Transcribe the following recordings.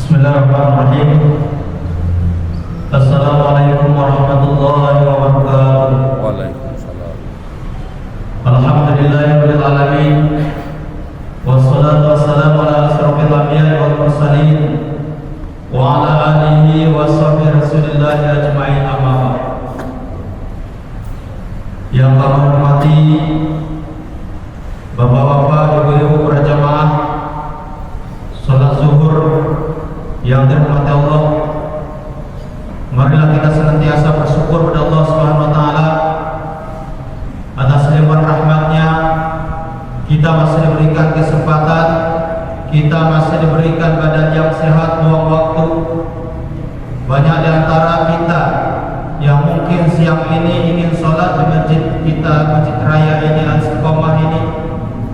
Bismillahirrahmanirrahim. Assalamualaikum warahmatullahi wabarakatuh. Waalaikumsalam. Alhamdulillahirabbil alamin. Wassalatu wassalamu ala asyrofil anbiya'i wal mursalin wa ala alihi wa sahbihi rasulillahi ajma'in, amma ba'd. Yang kami hormati Bapak-bapak, ibu-ibu para jamaah salat zuhur yang dirahmati Allah, marilah kita senantiasa bersyukur pada Allah Subhanahu wa taala atas limpahan rahmat-Nya. Kita masih diberikan kesempatan, kita masih diberikan badan yang sehat, luang waktu. Banyak di antara kita yang mungkin siang ini ingin sholat di masjid kita, masjid raya ini, Al-Istiqomah ini,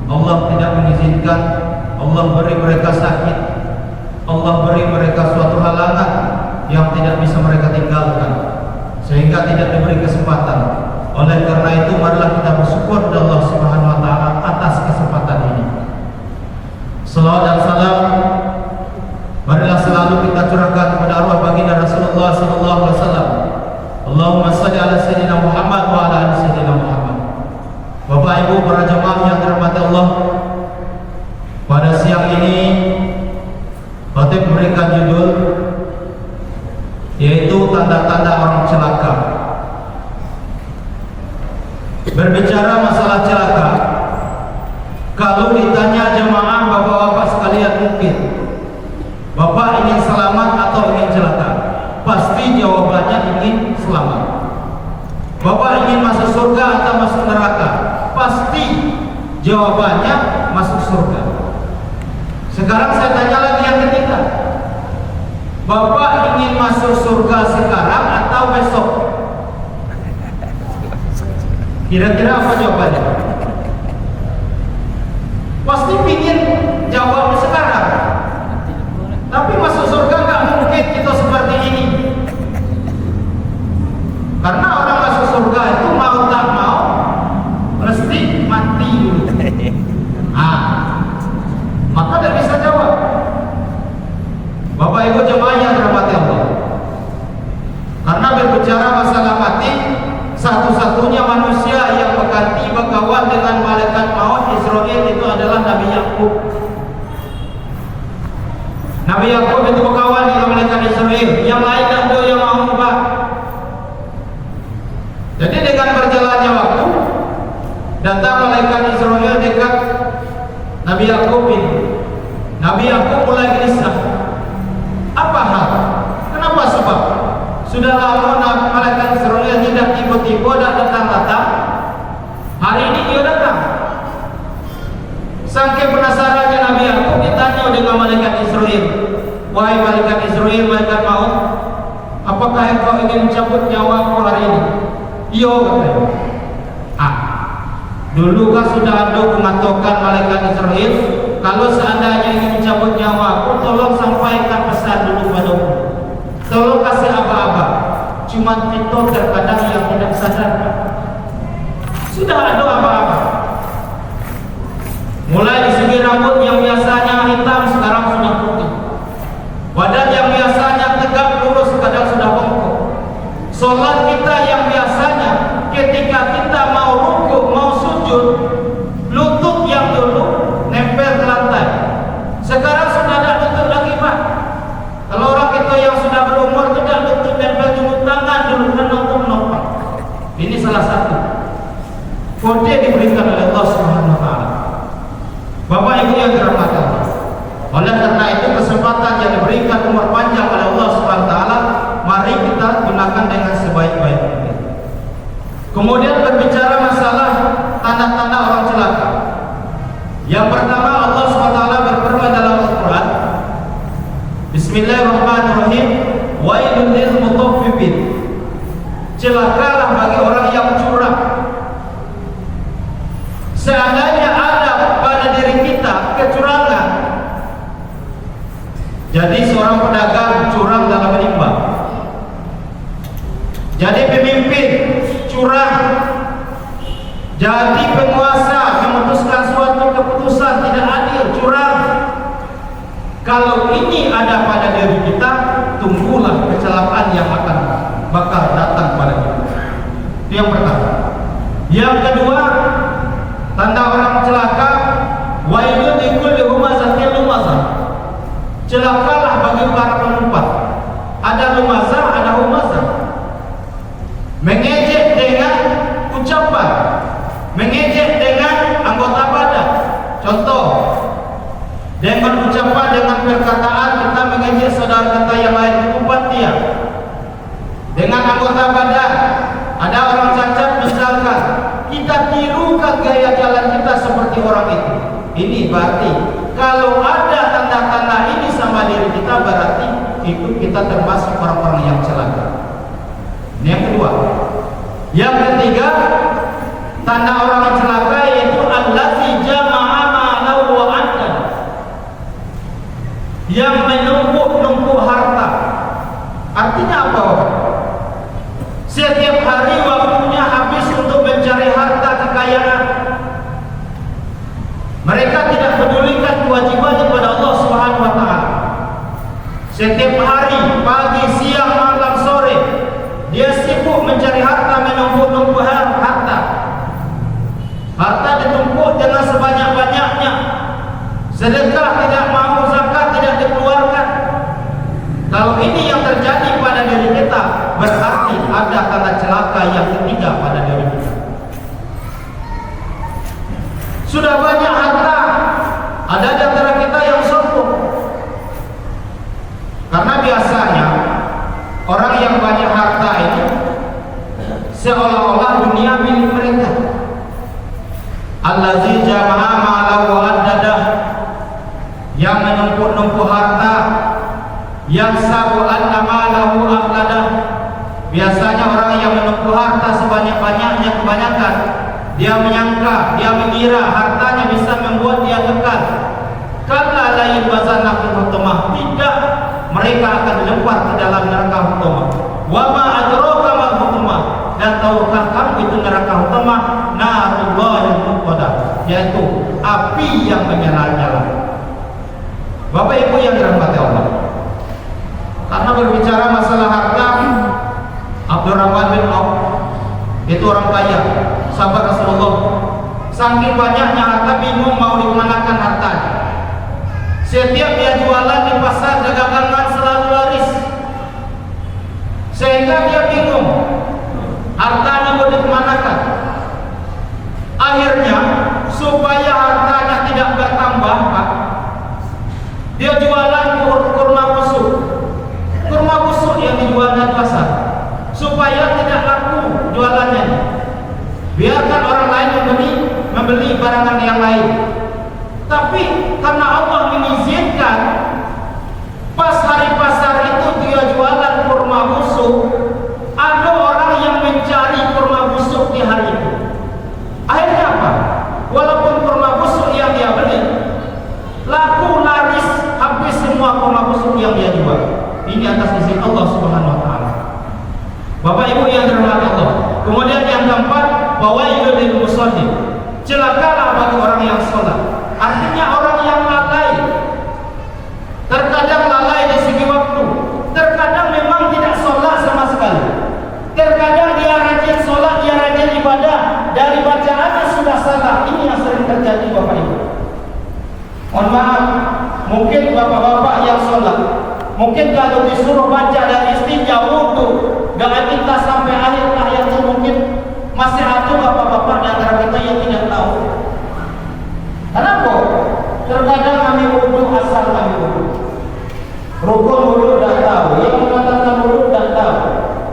Allah tidak mengizinkan. Allah beri mereka sakit, Allah beri mereka suatu halangan yang tidak bisa mereka tinggalkan, sehingga tidak diberi kesempatan. Oleh karena itu, marilah kita bersyukur kepada Allah Subhanahu wa taala atas kesempatan ini. Salawat dan salam marilah selalu kita curahkan kepada arwah baginda Rasulullah sallallahu alaihi wasallam. Allahumma shalli ala sayyidina Muhammad wa ala ali sayyidina Muhammad. Bapak Ibu para jamaah yang dirahmati Allah, pada siang ini Khatib memberikan judul yaitu tanda-tanda orang celaka. Berbicara masalah celaka, kalau ditanya jemaah bapak-bapak sekalian, mungkin bapak ingin selamat atau ingin celaka? Pasti jawabannya ingin selamat. Bapak ingin masuk surga atau masuk neraka? Pasti jawabannya masuk surga. Sekarang saya tanya lagi yang ketiga, bapak ingin masuk surga sekarang atau besok? Kira-kira apa jawabannya? Pasti ingin jawab sekarang. Tapi masuk surga nggak mungkin kita seperti ini. Karena orang masuk surga itu mau tak mau mesti mati dulu. Maka tidak bisa jawab. Bapak Ibu jemaah yang dirahmati Allah, karena berbicara masalah mati, satu-satunya manusia yang berkawan dengan malaikat maut Israel itu adalah Nabi Yakub. Nabi Yakub itu berkawan dengan malaikat Israel. Yang lain tak ada yang mau ubah. Jadi dengan berjalannya waktu, datang malaikat Israel dekat Nabi Yakub ini. Nabi Yakub mulai gelisah. Apa hal? Kenapa sebab? Sudah lama malaikat Israel tidak tiba-tiba dan datang-datang. Hari ini dia datang. Saking penasarannya Nabi Yakub ditanya dengan malaikat Israel, wahai malaikat Israel, malaikat maut, apakah engkau ingin mencabut nyawaku hari ini? Iya, katanya. Dulu kan sudah ada pematokan malaikat Israel, kalau seandainya ingin mencabut nyawaku, tolong sampaikan pesan dulu padaku. Tolong kasih aba-aba. Cuma kita terkadang yang tidak sadar. Sudah ada aba-aba. Mulai di segi rambut yang biasanya hitam sekarang sudah putih. Badan yang biasanya tegak lurus sekarang sudah bongkok. Sholat kita yang biasanya ketika kita mau rukuk, mau sujud, lutut yang dulu nempel ke lantai, sekarang sudah tidak lutut lagi, Pak. Kalau orang kita yang sudah berumur tidak lutut nempel, cuma tangan dulu untuk menopang. Ini salah satu kode diberikan oleh Allah Subhanahu wa taala. Bapak Ibu yang dirahmati Allah, oleh karena itu kesempatan yang diberikan umur panjang oleh Allah Subhanahu wa taala, mari kita gunakan dengan sebaik-baiknya. Kemudian berbicara masalah tanda-tanda orang celaka. Yang pertama, Allah SWT berfirman dalam Al-Quran, Bismillahirrahmanirrahim, wailul lil mutaffifin. Celakalah bagi orang yang curang. Seandainya ada pada diri kita kecurangan, jadi seorang pedagang curang dalam menimbang, jadi pemimpin curang, jadi penguasa memutuskan suatu keputusan tidak adil, curang. Kalau ini ada pada diri orang celaka, wailun likulli humazatin lumazah. Celakalah bagi para pengumpat. Ada lumazah, ada humazah. Mengejek dengan ucapan, mengejek dengan anggota badan. Contoh, dengan ucapan, dengan perkataan kita mengejek saudara kita yang lain, mengumpat dia. Dengan anggota badan, ada orang cacat misalkan, kita tirukan gaya jalan kita seperti orang itu. Ini berarti kalau ada tanda-tanda ini sama diri kita, berarti itu kita termasuk orang-orang yang celaka. Ini yang kedua. Yang ketiga, tanda orang yang celaka yaitu allazi jama'a ma'lahu wa addan, yang menumpuk-numpuk harta. Artinya apa? Setiap hari waktunya habis untuk mencari harta kekayaan. Mereka tidak pedulikan kewajiban kepada Allah Subhanahu wa taala. Setiap hari, pagi, siang, malam, sore, dia sibuk mencari harta, menumpuk-numpuk harta. Harta ditumpuk dengan sebanyak-banyaknya. Sedekah tidak mau, zakat tidak dikeluarkan. Kalau ini yang terjadi pada diri kita, berarti ada tanda celaka yang ketiga pada diri kita. Sudah banyak harta, ada di antara kita yang sombong. Karena biasanya orang yang banyak harta ini seolah-olah dunia milik mereka. Allazi jama'a ma'lahu wa addadah, yang menumpuk-numpuk harta, yang sabu anna ma'lahu aqladah. Biasanya orang yang menumpuk harta sebanyak-banyaknya, kebanyakan, dia menyangka, dia mengira hartanya bisa membuat dia kekal. Kalla la yubazanna fil hutamah, tidak, mereka akan dilempar ke dalam neraka hutamah. Wa ma adraka ma hutamah, dan tahukah kamu itu neraka hutamah? Narullahil muqaddah, yaitu api yang menyala-nyala. Bapak Ibu yang dirahmati Allah, karena berbicara masalah harta, Abdurrahman bin Auf itu orang kaya, sahabat Rasulullah. Saking banyaknya harta, bingung mau dimanakan hartanya. Setiap dia jualan di pasar dagangan selalu laris, sehingga dia bingung hartanya mau dimanakan. Akhirnya supaya hartanya tidak bertambah, Pak, dia jualan kurma busuk. Kurma busuk yang dijual di pasar, supaya tidak laku jualannya. Biarkan orang lain membeli barangan yang lain. Tapi karena Allah mengizinkan, pas hari pasar itu dia jualan kurma busuk, ada orang yang mencari kurma busuk di hari itu. Akhirnya apa? Walaupun kurma busuk yang dia beli laku laris, habis semua kurma busuk yang dia jual. Ini atas izin Allah Subhanahu wa taala. Bapak Ibu yang dirahmati Allah. Kemudian yang keempat, wailul lil musallin, celakalah bagi orang yang salat. Artinya orang yang lalai. Terkadang lalai di segi waktu, terkadang memang tidak salat sama sekali. Terkadang dia rajin salat, dia rajin ibadah, dari bacaannya sudah salah. Ini yang sering terjadi Bapak Ibu. Mohon maaf, mungkin bapak-bapak yang salat, mungkin kalau disuruh baca dari istinja wudu, jangan kita sampai akhir ayat itu, mungkin masih ada bapak-bapak di antara kita yang tidak tahu. Kenapa? Terkadang kami wudu asal kami wudu, rukun wudu dah tahu, yang mengatakan wudu dah tahu,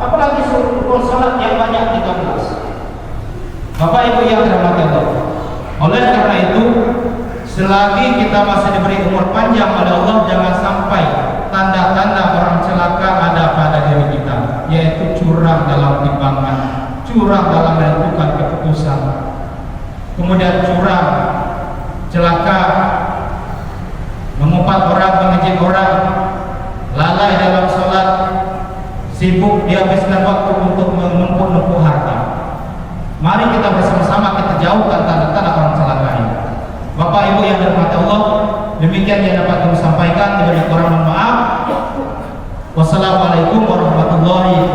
apalagi rukun salat yang banyak 13. Bapak Ibu yang dirahmati Allah. Oleh karena itu, selagi kita masih diberi umur panjang oleh Allah, jangan sampai tanda-tanda orang celaka ada pada diri kita, yaitu curang dalam timbangan, curang dalam menentukan keputusan, kemudian curang, celaka, mengumpat orang, mengejek orang, lalai dalam sholat, sibuk dihabiskan waktu untuk menumpuk-numpuk harta. Mari kita bersama-sama kita jauhkan tanda-tanda orang celaka ini. Bapak Ibu yang dirahmati Allah, demikian yang dapat kami sampaikan. Diberi kurang mohon maaf. Wassalamualaikum warahmatullahi